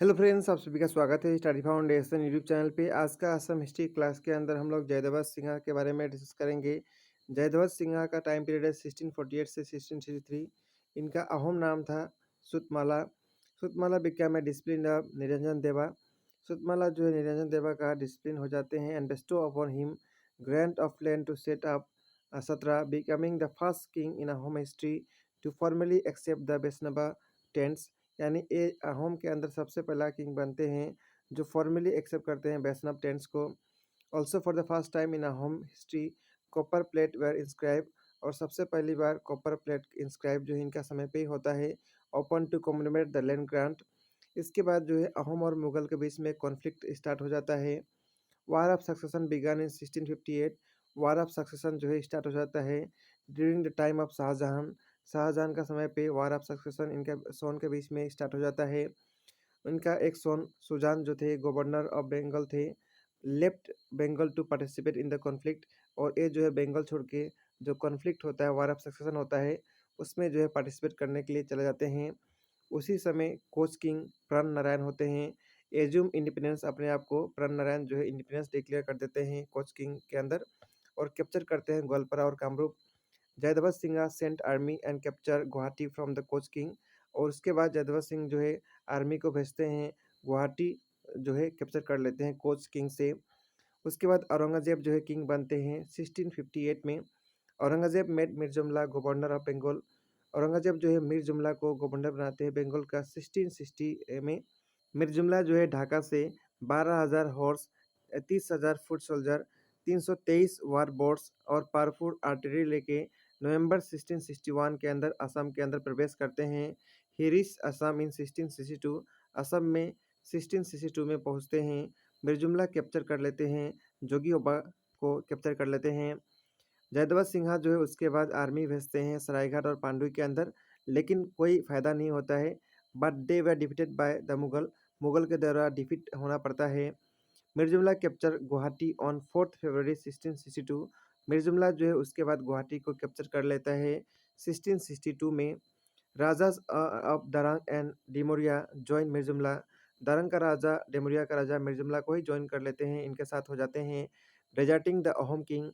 Hello friends, आप सभी का स्वागत है स्टडी फाउंडेशन यूट्यूब चैनल पे। आज का असम हिस्ट्री क्लास के अंदर हम लोग जयध्वज सिन्हा के बारे में डिस्कस करेंगे। जयध्वज सिन्हा का टाइम पीरियड है 1648 से 1663। इनका अहोम नाम था Sutamala. Sutamala became a discipline of Niranjan Deva. Sutamala जो है निरंजन देवा का डिसिप्लिन हो जाते हैं and bestow upon him grant of land to set up Satra, becoming the first king in Ahom history to formally accept the Vaishnava tenets. यानी ये अहोम के अंदर सबसे पहला किंग बनते हैं जो फॉर्मली एक्सेप्ट करते हैं वैष्णव टेंट्स को। Also for the first time in Ahom history copper plate were inscribe, और सबसे पहली बार कॉपर प्लेट इंस्क्राइब जो है इनका समय पे ही होता है, open to commemorate the land grant. इसके बाद जो है अहोम और मुगल के बीच में कॉन्फ्लिक्ट स्टार्ट हो जाता है। War of succession began in 1658। War of succession जो है स्टार्ट हो जाता है during the time of Shahjahan. Shahjahan का समय पे वार ऑफ सक्सेशन इनके सोन के बीच में स्टार्ट हो जाता है। उनका एक सोन सुजान जो थे गवर्नर ऑफ बंगाल थे, left Bengal to participate in the conflict, और ये जो है बंगाल छोड़ के जो कॉन्फ्लिक्ट होता है वार ऑफ सक्सेशन होता है उसमें जो है पार्टिसिपेट करने के लिए चले जाते हैं। उसी समय कोच किंग प्रण नारायण होते हैं, एज्यूम इंडिपेंडेंस, अपने आप को प्रण नारायण जो है इंडिपेंडेंस डिक्लेयर कर देते हैं कोच किंग के अंदर, और कैप्चर करते हैं ग्वालपारा और Kamrup. Jayadhwaj Singh sent army and capture Guwahati from the Koch king, और उसके बाद जयध्वज सिंह जो है आर्मी को भेजते हैं गुवाहाटी जो है कैप्चर कर लेते हैं कोच किंग से। उसके बाद औरंगजेब जो है किंग बनते हैं 1658 में। औरंगजेब मेड मीर जुमला गवर्नर ऑफ बंगाल। औरंगजेब जो है मीर जुमला को गवर्नर बनाते हैं बंगाल का 1660 में। मीर जुमला जो है ढाका से 12,000 हॉर्स, 30,000 फुट सोल्जर, 323 वार बोट्स और पावरफुल आर्टिलरी लेके नवंबर 1661 के अंदर असम के अंदर प्रवेश करते हैं। ही रीच असम इन 1662। असम में 1662 में पहुंचते हैं। मीर जुमला कैप्चर कर लेते हैं, जोगी ओबा को कैप्चर कर लेते हैं। जयध्वज सिन्हा जो है उसके बाद आर्मी भेजते हैं सरायघाट और पांडुई के अंदर, लेकिन कोई फ़ायदा नहीं होता है। But they were defeated by the Mughal. Mughal के द्वारा डिफीट होना पड़ता है। मीर जुमला कैप्चर गुवाहाटी ऑन 4 फरवरी 1662। मीर जुमला जो है उसके बाद गुवाहाटी को कैप्चर कर लेता है 1662 में। Rajas of Darrang and Dimoria join Mir Jumla. Darrang का राजा डिमोरिया का राजा मीर जुमला को ही ज्वाइन कर लेते हैं, इनके साथ हो जाते हैं। डेजर्टिंग द अहोम किंग,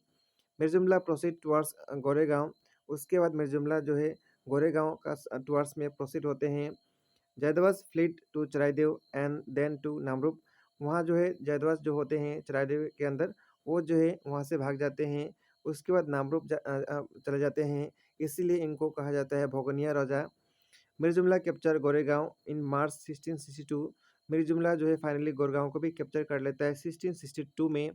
मीर जुमला प्रोसीड टुवर्ड्स गोरेगांव। उसके बाद मीर जुमला जो है गोरेगांव का टुवर्ड्स में प्रोसीड होते हैं। Jayadhwaj fled to Charaideo and then to Namrup. वहाँ जो है जयध्वज जो होते हैं चराइदेव के अंदर, वो जो है वहाँ से भाग जाते हैं। उसके बाद नामरूप चले जाते हैं, इसीलिए इनको कहा जाता है भोगनिया राजा। मीर जुमला कैप्चर गोरेगांव इन मार्च 1662। मीर जुमला जो है फाइनली गोरेगांव को भी कैप्चर कर लेता है 1662 में।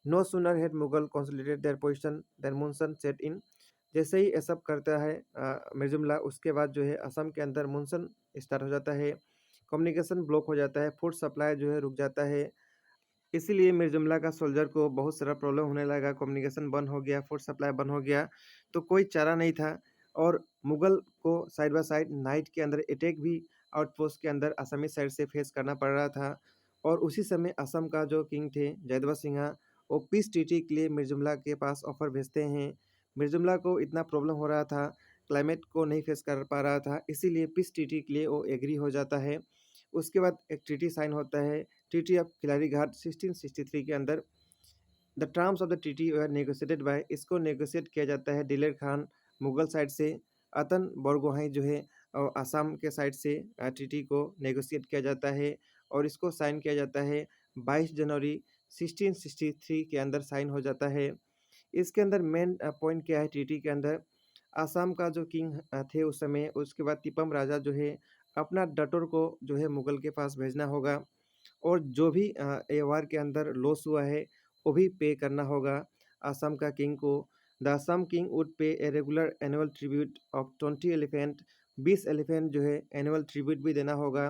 No sooner had Mughal consolidated their position then monsoon set in. जैसे ही ये सब करता है मीर जुमला, उसके बाद जो है असम के अंदर मानसून स्टार्ट हो जाता है, कम्युनिकेशन ब्लॉक हो जाता है, फूड सप्लाई जो है रुक जाता है। इसीलिए मीर जुमला का सोल्जर को बहुत सारा प्रॉब्लम होने लगा, कम्युनिकेशन बंद हो गया, फूड सप्लाई बंद हो गया, तो कोई चारा नहीं था। और मुगल को साइड बाय साइड नाइट के अंदर अटैक भी आउटपोस्ट के अंदर असमी साइड से फेस करना पड़ रहा था। और उसी समय असम का जो किंग थे जयध्वज सिन्हा, वो पीस ट्रीटी के लिए मीर जुमला के पास ऑफर भेजते हैं। मीर जुमला को इतना प्रॉब्लम हो रहा था, क्लाइमेट को नहीं फेस कर पा रहा था, इसीलिए पीस ट्रीटी के लिए वो एग्री हो जाता है। उसके बाद एक ट्रीटी साइन होता है, ट्रीटी ऑफ खिलाड़ी घाट 1663 के अंदर। The terms of the treaty were negotiated by, इसको नेगोशिएट किया जाता है दिलेर खान मुगल साइड से। अतन बरगोहाई जो है आसाम के साइड से ट्रीटी को नेगोशिएट किया जाता है, और इसको साइन किया जाता है 22 जनवरी 1663 के अंदर साइन हो जाता है। इसके अंदर मेन पॉइंट क्या है ट्रीटी के अंदर, आसाम का जो किंग थे उस समय, उसके बाद तिपम राजा जो है अपना डटोर को जो है मुगल के पास भेजना होगा, और जो भी ये वार के अंदर लॉस हुआ है वो भी पे करना होगा आसाम का किंग को। The Assam king would pay a regular annual tribute of 20 elephant. 20 elephant जो है एनुअल ट्रिब्यूट भी देना होगा।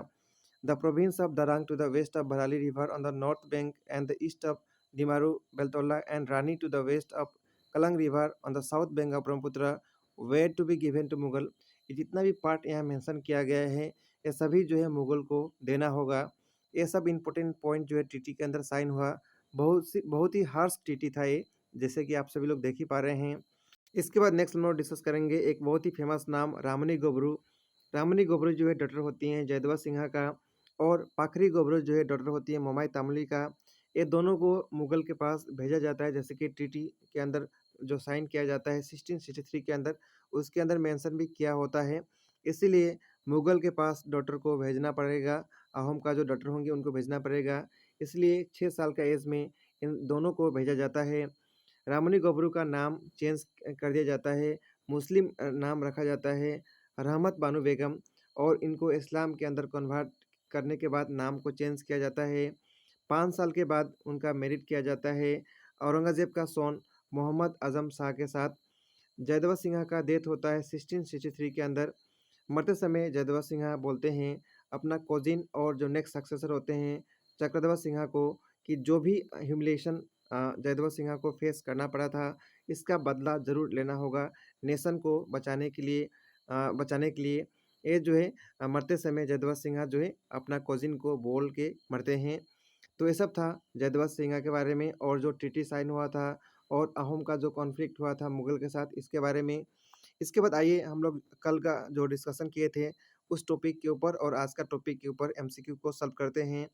The province of Darrang to the west of Bharali river on the north bank and the east of Dimaru Beltola and Rani to the west of Kalang river on the south bank of Brahmaputra were to be given to Mughal. ये जितना भी part यहाँ mention किया गया है ये सभी जो है मुगल को देना होगा। ये सब इम्पोर्टेंट पॉइंट जो है ट्रीटी के अंदर साइन हुआ। बहुत ही हार्श ट्रीटी था ये, जैसे कि आप सभी लोग देख ही पा रहे हैं। इसके बाद नेक्स्ट हम लोग डिस्कस करेंगे एक बहुत ही फेमस नाम रामनी गोबरू। रामनी गोबरू जो है डॉटर होती हैं जयध्वज सिन्हा का, और पाखरी गोबरू जो है डॉटर होती है मोमाई तामुली का। ये दोनों को मुगल के पास भेजा जाता है, जैसे कि ट्रीटी के अंदर जो साइन किया जाता है 1663 के अंदर, उसके अंदर मेंशन भी किया होता है। इसीलिए मुगल के पास डॉटर को भेजना पड़ेगा, अहोम का जो डॉटर होंगे उनको भेजना पड़ेगा। इसलिए 6 साल का एज में इन दोनों को भेजा जाता है। रामनी गबरू का नाम चेंज कर दिया जाता है, मुस्लिम नाम रखा जाता है रहमत बानो बेगम, और इनको इस्लाम के अंदर कन्वर्ट करने के बाद नाम को चेंज किया जाता है। 5 साल के बाद उनका मैरिज किया जाता है औरंगज़ेब का सन मोहम्मद आज़म शाह के साथ। जयदेव सिंह का डेथ होता है 1663 के अंदर। मरते समय जयदेव सिंह बोलते हैं अपना कोजिन और जो नेक्स्ट सक्सेसर होते हैं चक्रदेव सिंह को कि जो भी ह्यूमिलिएशन जयदेव सिंह को फेस करना पड़ा था, इसका बदला ज़रूर लेना होगा नेशन को बचाने के लिए। ये जो है मरते समय जयदेव सिंह जो है अपना कोजिन को बोल के मरते हैं। तो ये सब था जयद्रथ सिंह के बारे में, और जो ट्रीटी साइन हुआ था और अहोम का जो कॉन्फ्लिक्ट हुआ था मुगल के साथ, इसके बारे में। इसके बाद आइए हम लोग कल का जो डिस्कशन किए थे उस टॉपिक के ऊपर और आज का टॉपिक के ऊपर एमसीक्यू को सॉल्व करते हैं।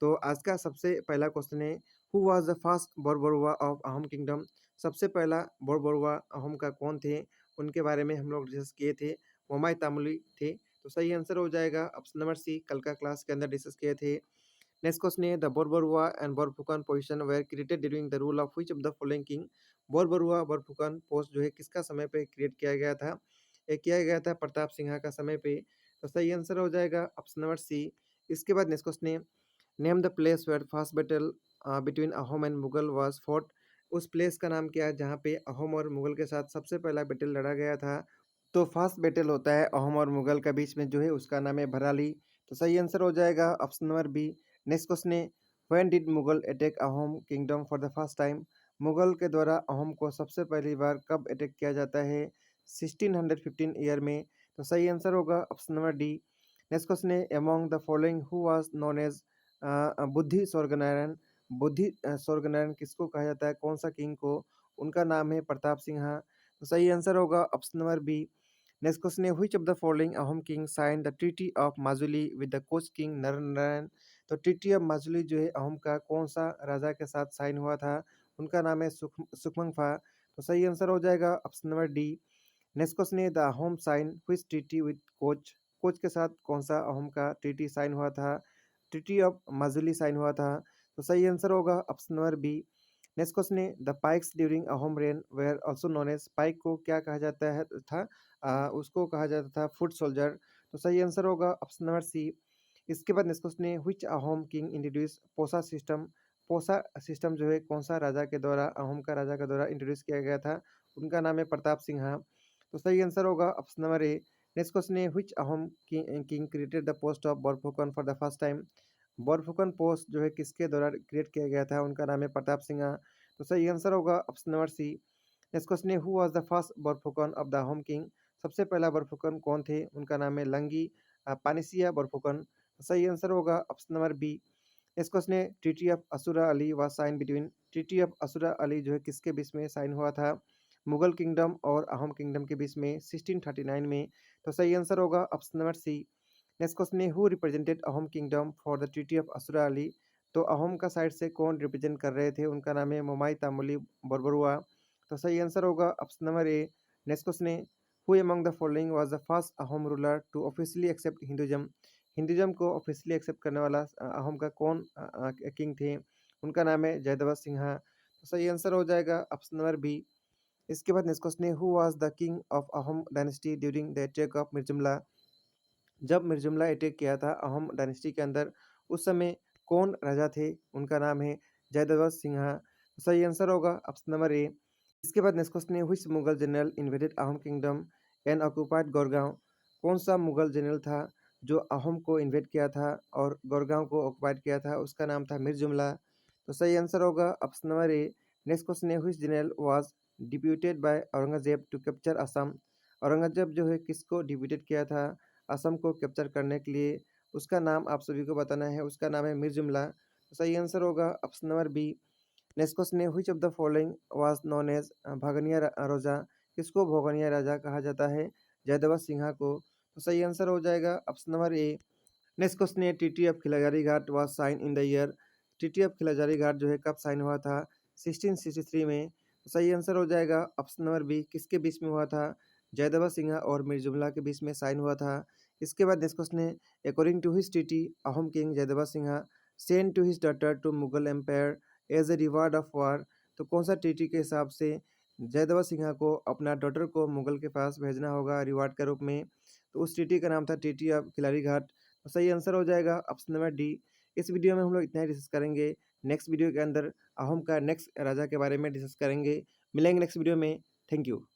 तो आज का सबसे पहला क्वेश्चन है, who was the first Borbarua of Ahom kingdom. सबसे पहला बोरबरुआ अहोम का कौन थे, उनके बारे में हम लोग डिस्कस किए थे, मोमाई तामुली थे। तो सही आंसर हो जाएगा ऑप्शन नंबर सी, कल का क्लास के अंदर डिस्कस किए थे। नेक्स्ट क्वेश्चन है, the Borbarua and Borphukan position were created during the rule of which of the following king. Borbarua Borphukan post जो है किसका समय पे क्रिएट किया गया था, ये किया गया था प्रताप सिंह का समय पे। तो सही आंसर हो जाएगा ऑप्शन नंबर सी। इसके बाद नेक्स्ट क्वेश्चन है, name the place where first battle between Ahom and Mughal was fought. उस प्लेस का नाम क्या है जहाँ पे अहोम और मुगल के साथ सबसे पहला बैटल लड़ा गया था। तो फर्स्ट बैटल होता है अहोम और मुगल के बीच में जो है, उसका नाम है भराली। तो सही आंसर हो जाएगा option number B. Next question है, when did Mughal attack Ahom kingdom for the first time. Mughal के द्वारा अहोम को सबसे पहली बार कब अटैक किया जाता है, 1615 ईयर में। तो सही आंसर होगा option number D. Next question है, among the following who was known as Buddhi Swarganarayan. बुद्धि स्वर्गनारायण किसको कहा जाता है, कौन सा किंग को, उनका नाम है प्रताप सिंह। तो सही आंसर होगा option number B. Next question है, which of the following Ahom king sign the treaty of Majuli with the Koch king Naranarayan. तो ट्रीटी ऑफ माजुली जो है अहोम का कौन सा राजा के साथ साइन हुआ था, उनका नाम है सुखमंगफा। तो सही आंसर हो जाएगा option number D. Next question है, the Ahom sign which treaty with Koch. Koch के साथ कौन सा अहोम का ट्रीटी साइन हुआ था, ट्रीटी ऑफ माजुली साइन हुआ था। तो सही आंसर होगा option number B. Next question है, the paiks during Ahom reign were also known as. Paik को क्या कहा जाता है था, उसको कहा जाता था फुट सोल्जर। तो सही आंसर होगा ऑप्शन नंबर सी। इसके बाद नेक्स्ट क्वेश्चन है, which Ahom king introduce Posa system. Posa system जो है कौन सा राजा के द्वारा, अहोम का राजा के द्वारा इंट्रोड्यूस किया गया था, उनका नाम है प्रताप सिंह। तो सही आंसर होगा option number A. Next question है, which Ahom king created the post of Borphukan for the first time. Borphukan post जो है किसके द्वारा क्रिएट किया गया था, उनका नाम है प्रताप सिंह। तो सही आंसर होगा option number C. Next question है, who was the first Borphukan of the Ahom king. सबसे पहला बोरफुकन कौन थे, उनका नाम है लंगी पानिसिया बोरफुकन। सही आंसर होगा option number B. Next question है, treaty of Asura Ali was sign between. Treaty of Asura Ali जो है किसके बीच में साइन हुआ था, मुगल किंगडम और अहोम किंगडम के बीच में 1639 में। तो सही आंसर होगा option number C. Next question है, who represented Ahom kingdom for the treaty of Asura Ali. तो अहोम का साइड से कौन रिप्रेजेंट कर रहे थे, उनका नाम है मोमाई तामुली बोरबरुआ। तो सही आंसर होगा option number A. Next question है, who among the following was the first Ahom ruler to officially accept Hinduism. Hinduism को ऑफिशियली एक्सेप्ट करने वाला अहोम का कौन किंग थे, उनका नाम है जयदेव सिंह। तो सही आंसर हो जाएगा ऑप्शन नंबर बी। इसके बाद नेक्स्ट क्वेश्चन है, who was the king of Ahom dynasty during the attack of Mir Jumla. जब मिर्जुमला अटैक किया था अहोम डायनेस्टी के अंदर, उस समय कौन राजा थे, उनका नाम है जयदेव सिंह। सही आंसर होगा ऑप्शन नंबर ए। इसके बाद नेक्स्ट क्वेश्चन है, which Mughal general invaded Ahom kingdom and occupied Gargaon. कौन सा मुगल जनरल था जो अहोम को इन्वेड किया था और गोरगांव को ऑक्युपाइड किया था, उसका नाम था मीर जुमला। तो सही आंसर होगा option number A. Next question है, which general was deputed by Aurangzeb to capture Assam. Aurangzeb जो है किसको डिप्यूटेड किया था असम को कैप्चर करने के लिए, उसका नाम आप सभी को बताना है, उसका नाम है मीर जुमला। तो सही आंसर होगा option number B. Next question है, which of the following was known as Bhagania Roja. किसको भोगनिया राजा कहा जाता है, जयदेव सिंह को। तो सही आंसर हो जाएगा option number A. Next question है treaty of Khilajari Ghat was sign in the year. Treaty of Khilajari Ghat जो है कब साइन हुआ था? 1663 में। तो सही आंसर हो जाएगा ऑप्शन नंबर बी। किसके बीच में हुआ था? जयदेव सिंह और मीर जुमला के बीच में साइन हुआ था। इसके बाद नेक्स्ट क्वेश्चन है according to his treaty Ahom king Jaydev Singh send to his daughter to Mughal empire as a reward of war. तो कौन सा ट्रीटी के हिसाब से जयदेव सिंह को अपना डॉटर को मुगल के पास भेजना होगा रिवार्ड के रूप में? तो उस ट्रीटी का नाम था ट्रीटी ऑफ खिलारी घाट। तो सही आंसर हो जाएगा ऑप्शन नंबर डी। इस वीडियो में हम लोग इतना ही डिस्कस करेंगे। नेक्स्ट वीडियो के अंदर अहोम का नेक्स्ट राजा के बारे में डिस्कस करेंगे। मिलेंगे नेक्स्ट वीडियो में। Thank you.